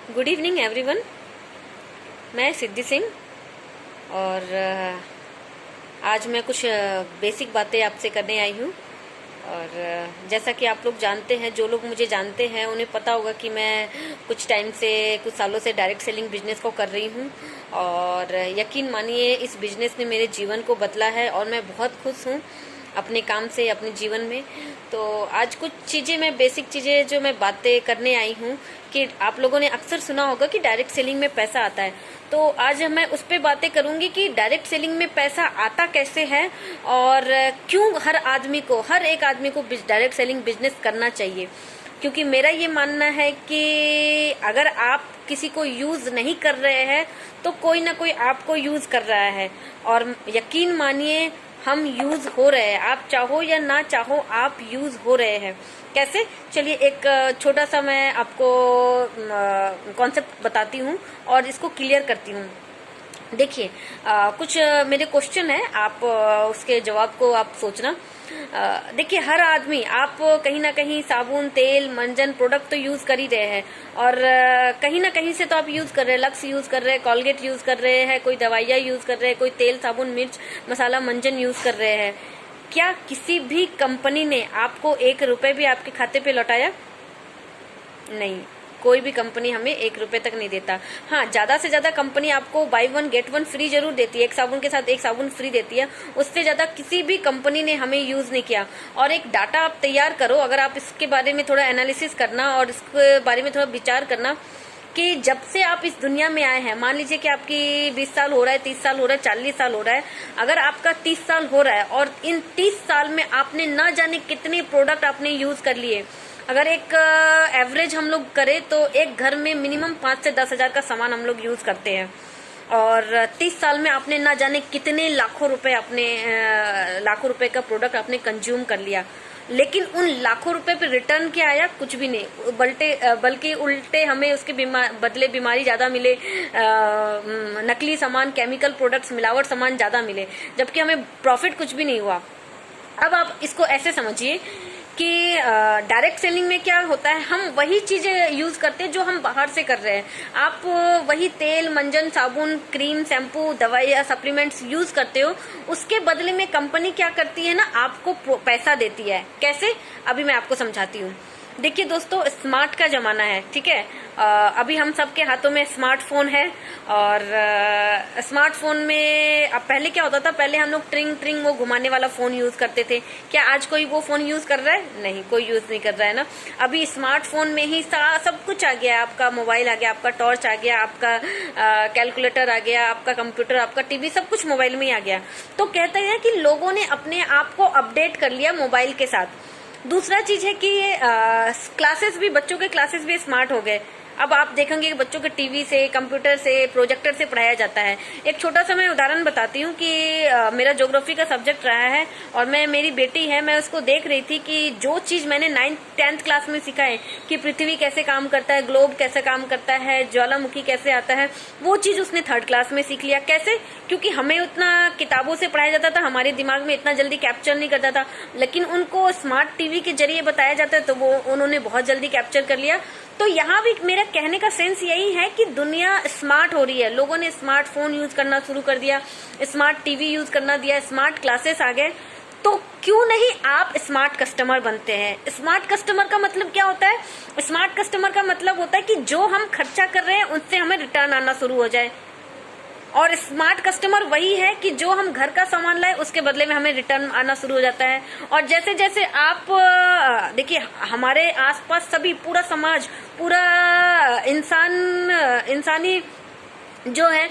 Good evening everyone. मैं सिद्धि सिंह और आज मैं कुछ बेसिक बातें आपसे करने आई हूँ। और जैसा कि आप लोग जानते हैं, जो लोग मुझे जानते हैं उन्हें पता होगा कि मैं कुछ टाइम से, कुछ सालों से डायरेक्ट सेलिंग बिजनेस को कर रही हूँ। और यकीन मानिए इस बिजनेस ने मेरे जीवन को बदला है और मैं बहुत खुश हूँ अपने काम से, अपने जीवन में। तो आज कुछ चीज़ें, मैं बेसिक चीज़ें जो मैं बातें करने आई हूँ कि आप लोगों ने अक्सर सुना होगा कि डायरेक्ट सेलिंग में पैसा आता है। तो आज मैं उस पर बातें करूंगी कि डायरेक्ट सेलिंग में पैसा आता कैसे है और क्यों हर आदमी को, हर एक आदमी को डायरेक्ट सेलिंग बिजनेस करना चाहिए। क्योंकि मेरा ये मानना है कि अगर आप किसी को यूज नहीं कर रहे हैं तो कोई ना कोई आपको यूज कर रहा है। और यकीन मानिए हम यूज हो रहे हैं, आप चाहो या ना चाहो आप यूज हो रहे हैं। कैसे? चलिए एक छोटा सा मैं आपको कॉन्सेप्ट बताती हूँ और इसको क्लियर करती हूँ। देखिए, कुछ मेरे क्वेश्चन है, आप उसके जवाब को आप सोचना। देखिए, हर आदमी, आप कहीं ना कहीं साबुन, तेल, मंजन प्रोडक्ट तो यूज कर ही रहे हैं और कहीं ना कहीं से तो आप यूज कर रहे हैं। लक्स यूज कर रहे हैं, कॉलगेट यूज कर रहे हैं, कोई दवाइयाँ यूज कर रहे हैं, कोई तेल, साबुन, मिर्च, मसाला, मंजन यूज कर रहे हैं। क्या किसी भी कंपनी ने आपको 1 रुपए भी आपके खाते पे लौटाया? नहीं, कोई भी कंपनी हमें 1 रुपए तक नहीं देता। हाँ, ज्यादा से ज्यादा कंपनी आपको बाय 1 गेट 1 फ्री जरूर देती है, एक साबुन के साथ एक साबुन फ्री देती है। उससे ज्यादा किसी भी कंपनी ने हमें यूज नहीं किया। और एक डाटा आप तैयार करो, अगर आप इसके बारे में थोड़ा एनालिसिस करना और इसके बारे में थोड़ा विचार करना कि जब से आप इस दुनिया में आए हैं, मान लीजिए कि आपकी 20 साल हो रहा है, 30 साल हो रहा है, 40 साल हो रहा है, अगर आपका 30 साल हो रहा है और इन 30 साल में आपने ना जाने कितने प्रोडक्ट आपने यूज कर लिए। अगर एक एवरेज हम लोग करें तो एक घर में मिनिमम 5 से 10 हजार का सामान हम लोग यूज करते हैं। और 30 साल में आपने ना जाने कितने लाखों रुपए का प्रोडक्ट आपने कंज्यूम कर लिया। लेकिन उन लाखों रुपए पे रिटर्न क्या आया? कुछ भी नहीं, बल्कि उल्टे हमें उसके बदले बीमारी ज्यादा मिले, नकली सामान, केमिकल प्रोडक्ट्स, मिलावट सामान ज्यादा मिले, जबकि हमें प्रॉफिट कुछ भी नहीं हुआ। अब आप इसको ऐसे समझिए कि डायरेक्ट सेलिंग में क्या होता है, हम वही चीजें यूज करते हैं जो हम बाहर से कर रहे हैं। आप वही तेल, मंजन, साबुन, क्रीम, शैम्पू, दवाई, सप्लीमेंट्स यूज करते हो, उसके बदले में कंपनी क्या करती है ना, आपको पैसा देती है। कैसे? अभी मैं आपको समझाती हूँ। देखिए दोस्तों, स्मार्ट का जमाना है, ठीक है। अभी हम सबके हाथों में स्मार्टफोन है और स्मार्टफोन में अब पहले क्या होता था, पहले हम लोग ट्रिंग ट्रिंग वो घुमाने वाला फोन यूज करते थे। क्या आज कोई वो फोन यूज कर रहा है? नहीं, कोई यूज नहीं कर रहा है ना। अभी स्मार्टफोन में ही सब कुछ आ गया है। आपका मोबाइल आ गया, आपका टॉर्च आ गया, आपका कैलकुलेटर आ गया, आपका कंप्यूटर, आपका टीवी, सब कुछ मोबाइल में ही आ गया। तो कहते हैं कि लोगों ने अपने आप को अपडेट कर लिया मोबाइल के साथ। दूसरा चीज है कि क्लासेस भी, बच्चों के क्लासेस भी स्मार्ट हो गए। अब आप देखेंगे कि बच्चों के टीवी से, कंप्यूटर से, प्रोजेक्टर से पढ़ाया जाता है। एक छोटा सा मैं उदाहरण बताती हूँ कि मेरा ज्योग्राफी का सब्जेक्ट रहा है और मेरी बेटी है, मैं उसको देख रही थी कि जो चीज मैंने 9th 10th क्लास में सीखा है कि पृथ्वी कैसे काम करता है, ग्लोब कैसे काम करता है, ज्वालामुखी कैसे आता है, वो चीज उसने 3rd क्लास में सीख लिया। कैसे? क्योंकि हमें उतना किताबों से पढ़ाया जाता था, हमारे दिमाग में इतना जल्दी कैप्चर नहीं करता था, लेकिन उनको स्मार्ट टीवी के जरिए बताया जाता है तो वो उन्होंने बहुत जल्दी कैप्चर कर लिया। तो यहाँ भी मेरा कहने का सेंस यही है कि दुनिया स्मार्ट हो रही है। लोगों ने स्मार्टफोन यूज करना शुरू कर दिया, स्मार्ट टीवी यूज करना दिया, स्मार्ट क्लासेस आ गए। तो क्यों नहीं आप स्मार्ट कस्टमर बनते हैं? स्मार्ट कस्टमर का मतलब क्या होता है? स्मार्ट कस्टमर का मतलब होता है कि जो हम खर्चा कर रहे हैं उससे हमें रिटर्न आना शुरू हो जाए। और स्मार्ट कस्टमर वही है कि जो हम घर का सामान लाए उसके बदले में हमें रिटर्न आना शुरू हो जाता है। और जैसे जैसे आप देखिए, हमारे आसपास सभी, पूरा समाज, पूरा इंसानी जो है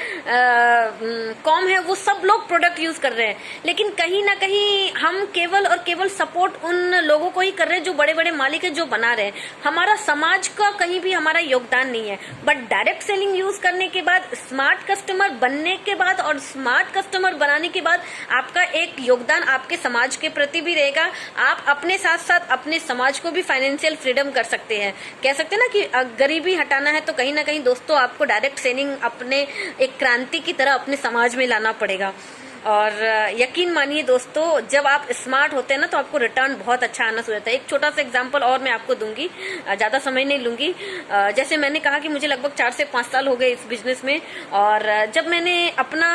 कॉम है, वो सब लोग प्रोडक्ट यूज कर रहे हैं। लेकिन कहीं ना कहीं हम केवल और केवल सपोर्ट उन लोगों को ही कर रहे हैं जो बड़े बड़े मालिक है, जो बना रहे हैं। हमारा समाज का कहीं भी हमारा योगदान नहीं है। बट डायरेक्ट सेलिंग यूज करने के बाद, स्मार्ट कस्टमर बनने के बाद और स्मार्ट कस्टमर बनाने के बाद आपका एक योगदान आपके समाज के प्रति भी रहेगा। आप अपने साथ साथ अपने समाज को भी फाइनेंशियल फ्रीडम कर सकते हैं। कह सकते हैं ना कि गरीबी हटाना है तो कहीं ना कहीं दोस्तों आपको डायरेक्ट सेलिंग अपने एक क्रांति की तरह अपने समाज में लाना पड़ेगा। और यकीन मानिए दोस्तों, जब आप स्मार्ट होते हैं ना तो आपको रिटर्न बहुत अच्छा आना शुरू होता है। एक छोटा सा एग्जांपल और मैं आपको दूंगी, ज्यादा समय नहीं लूंगी। जैसे मैंने कहा कि मुझे लगभग 4 से 5 साल हो गए इस बिजनेस में, और जब मैंने अपना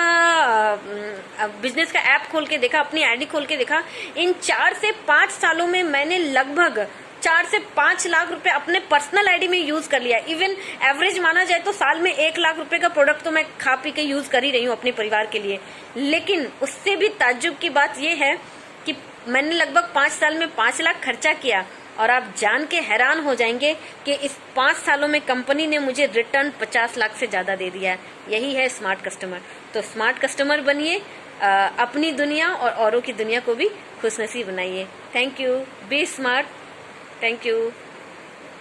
बिजनेस का ऐप खोल के देखा, अपनी आईडी खोल के देखा, इन 4 से 5 सालों में मैंने लगभग 4 से 5 लाख रुपए अपने पर्सनल आईडी में यूज कर लिया। इवन एवरेज माना जाए तो साल में 1 लाख रुपए का प्रोडक्ट तो मैं खा पी के यूज कर ही रही हूँ अपने परिवार के लिए। लेकिन उससे भी ताज्जुब की बात यह है कि मैंने लगभग 5 साल में 5 लाख खर्चा किया, और आप जान के हैरान हो जाएंगे कि इस 5 सालों में कंपनी ने मुझे रिटर्न 50 लाख से ज्यादा दे दिया है। यही है स्मार्ट कस्टमर। तो स्मार्ट कस्टमर बनिए, अपनी दुनिया और औरों की दुनिया को भी खुशनसीब बनाइए। Thank you. Be smart. Thank you.